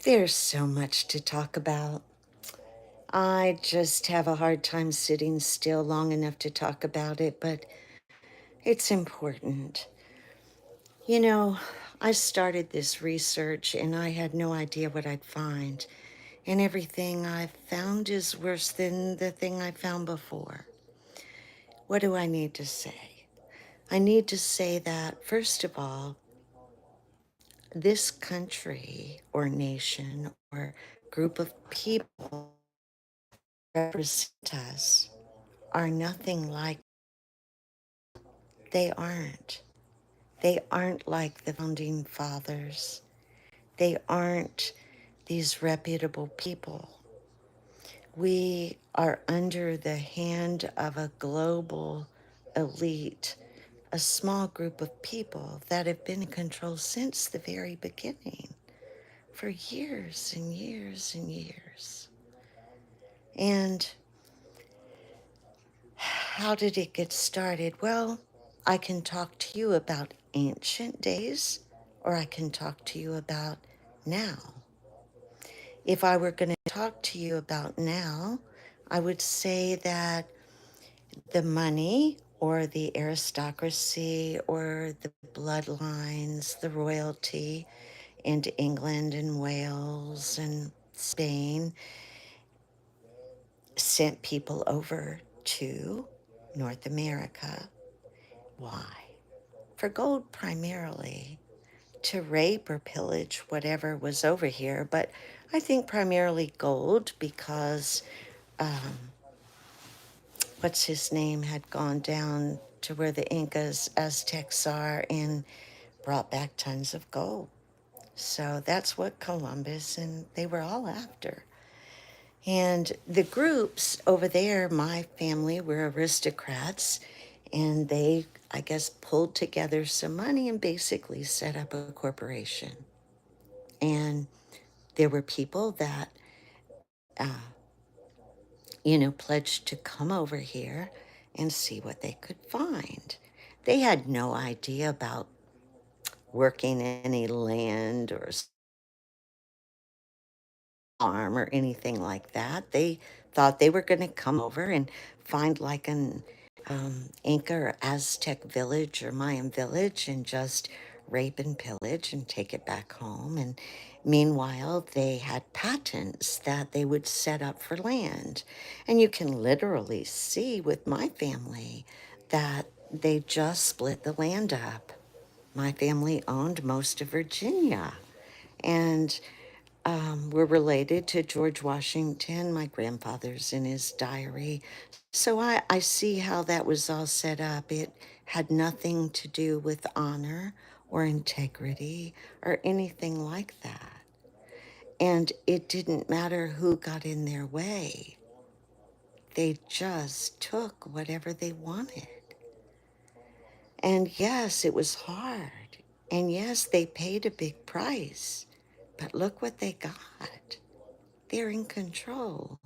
There's so much to talk about. I just have a hard time sitting still long enough to talk about it, but it's important. You know, I started this research and I had no idea what I'd find. And everything I've found is worse than the thing I found before. What do I need to say? I need to say that, first of all, this country or nation or group of people represent us are nothing like they aren't. They aren't like the founding fathers. They aren't these reputable people. We are under the hand of a global elite, a small group of people that have been in control since the very beginning for years and years and years. And how did it get started? Well, I can talk to you about ancient days, or I can talk to you about now. If I were going to talk to you about now, I would say that the money or the aristocracy or the bloodlines, the royalty into England and Wales and Spain sent people over to North America. Why? For gold primarily, to rape or pillage whatever was over here, but I think primarily gold because what's his name had gone down to where the Incas, Aztecs are and brought back tons of gold. So that's what Columbus and they were all after. And the groups over there, my family were aristocrats, and they, I guess, pulled together some money and basically set up a corporation. And there were people that, pledged to come over here and see what they could find. They had no idea about working any land or farm or anything like that. They thought they were going to come over and find like an Inca or Aztec village or Mayan village and just rape and pillage and take it back home. And meanwhile, they had patents that they would set up for land. And you can literally see with my family that they just split the land up. My family owned most of Virginia. And we're related to George Washington. My grandfather's in his diary. So I see how that was all set up. It had nothing to do with honor or integrity or anything like that. And it didn't matter who got in their way. They just took whatever they wanted. And yes, it was hard. And yes, they paid a big price. But look what they got. They're in control.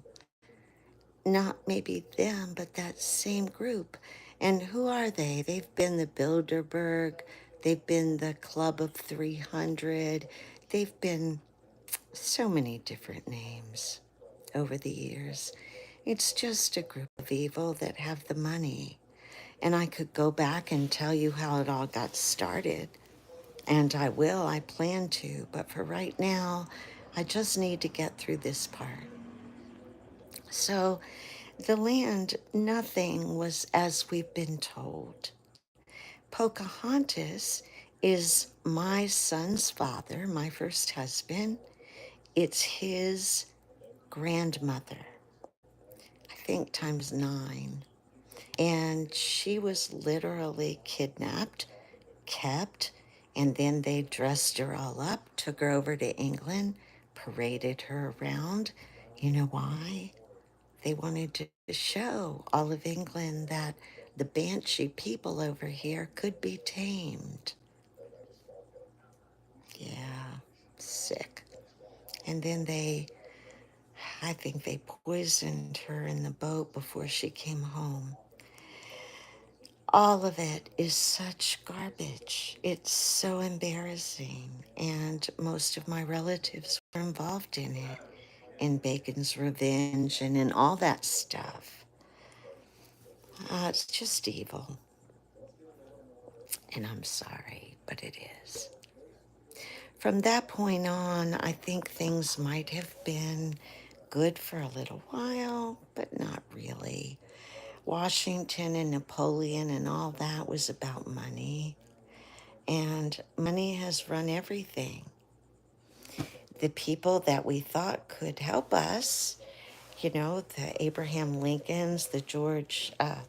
Not maybe them, but that same group. And who are they? They've been the Bilderberg, they've been the Club of 300, they've been so many different names over the years. It's just a group of evil that have the money. And I could go back and tell you how it all got started. And I will, I plan to. But for right now, I just need to get through this part. So, the land, nothing was as we've been told. Pocahontas is my son's father, my first husband. It's his grandmother, I think times nine. And she was literally kidnapped, kept, and then they dressed her all up, took her over to England, paraded her around. You know why? They wanted to show all of England that the Banshee people over here could be tamed. Yeah, sick. And then I think they poisoned her in the boat before she came home. All of it is such garbage. It's so embarrassing. And most of my relatives were involved in it, in Bacon's Revenge and in all that stuff. It's just evil. And I'm sorry, but it is. From that point on, I think things might have been good for a little while, but not really. Washington and Napoleon and all that was about money, and money has run everything. The people that we thought could help us, the Abraham Lincolns, the George, my,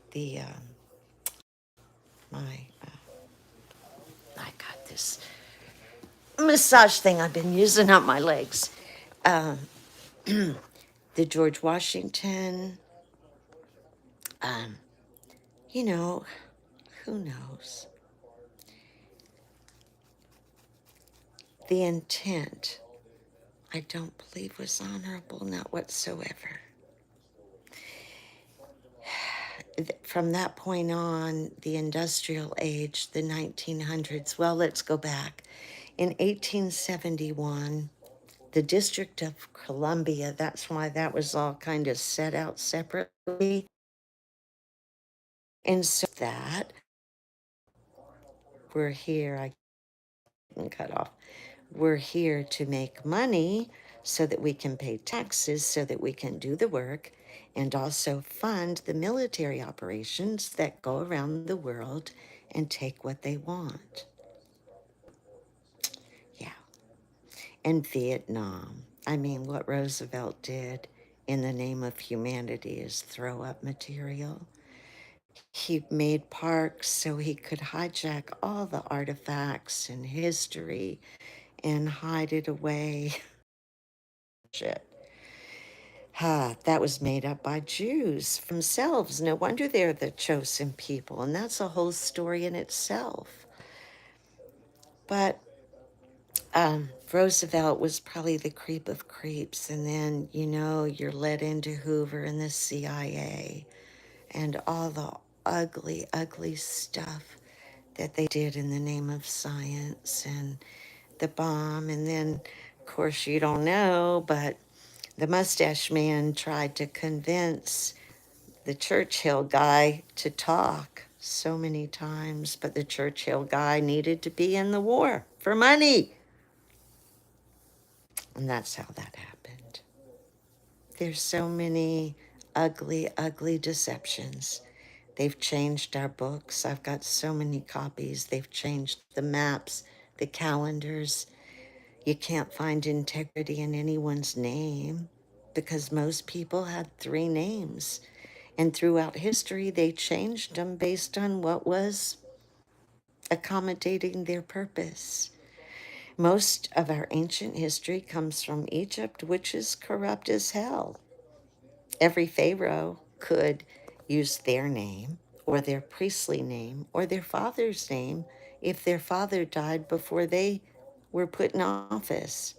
I got this massage thing I've been using on my legs. Um, the George Washington, um, you know, who knows? The intent, I don't believe was honorable, not whatsoever. From that point on, the industrial age, the 1900s, well, let's go back. In 1871, the District of Columbia, that's why that was all kind of set out separately. And so that we're here, I can cut off. We're here to make money so that we can pay taxes, so that we can do the work, and also fund the military operations that go around the world and take what they want. Yeah. And Vietnam. I mean, what Roosevelt did in the name of humanity is throw up material. He made parks so he could hijack all the artifacts and history and hide it away. Shit. That was made up by Jews themselves. No wonder they're the chosen people, and that's a whole story in itself. But Roosevelt was probably the creep of creeps, and then, you're led into Hoover and the CIA and all the ugly, ugly stuff that they did in the name of science and the bomb. And then, of course, you don't know, but the mustache man tried to convince the Churchill guy to talk so many times, but the Churchill guy needed to be in the war for money. And that's how that happened. There's so many ugly, ugly deceptions. They've changed our books. I've got so many copies. They've changed the maps, the calendars. You can't find integrity in anyone's name because most people had three names. And throughout history, they changed them based on what was accommodating their purpose. Most of our ancient history comes from Egypt, which is corrupt as hell. Every pharaoh could use their name or their priestly name or their father's name if their father died before they were put in office.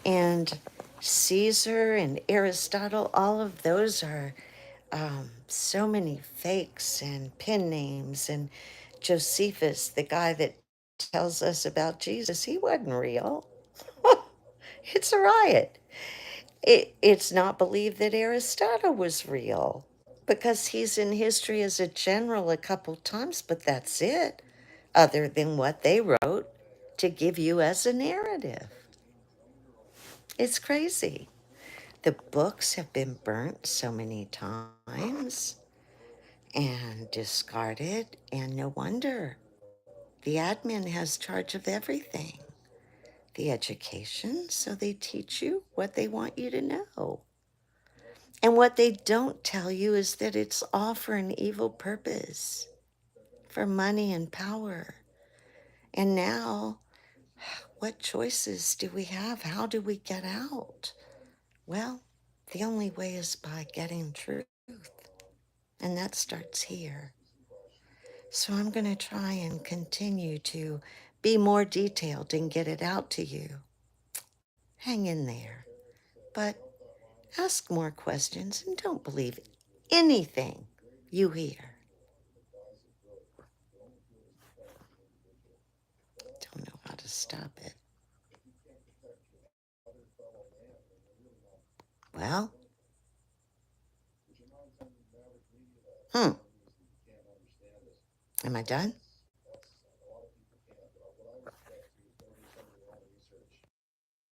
And Caesar and Aristotle, all of those are so many fakes and pen names. And Josephus, the guy that tells us about Jesus, he wasn't real. It's a riot. It's not believed that Aristotle was real because he's in history as a general a couple times, but that's it, other than what they wrote to give you as a narrative. It's crazy. The books have been burnt so many times and discarded, and no wonder. The admin has charge of everything. The education, so they teach you what they want you to know. And what they don't tell you is that it's all for an evil purpose, for money and power. And now, what choices do we have? How do we get out? Well, the only way is by getting truth. And that starts here. So I'm going to try and continue to be more detailed and get it out to you. Hang in there. But ask more questions and don't believe anything you hear. to stop it. Well, am I done?